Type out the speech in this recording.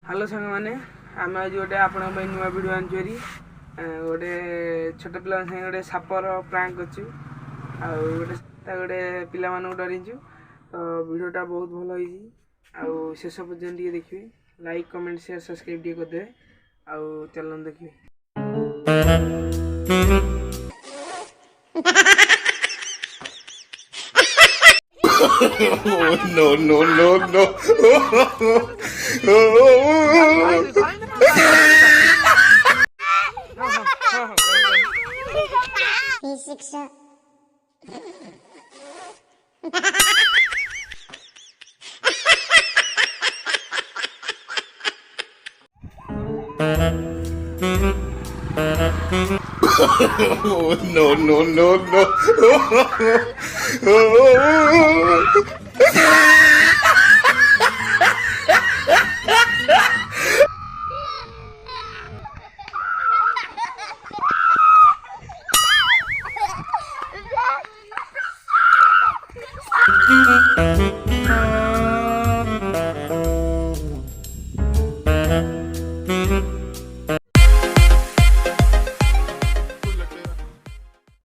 Hello सांग मैंने आम आज गोटे आप नुआ भिड आनी गोटे छोट पिला गोटे सापर प्रांक कर गोटे पिला डरइचु तो भिडटा बहुत भल हो शेष पर्यटन देखिए लाइक कमेंट शेयर सब्सक्राइब करदे आउ चलन देखिए। No, no, no, no. ही शिक्षा No, no, no, no.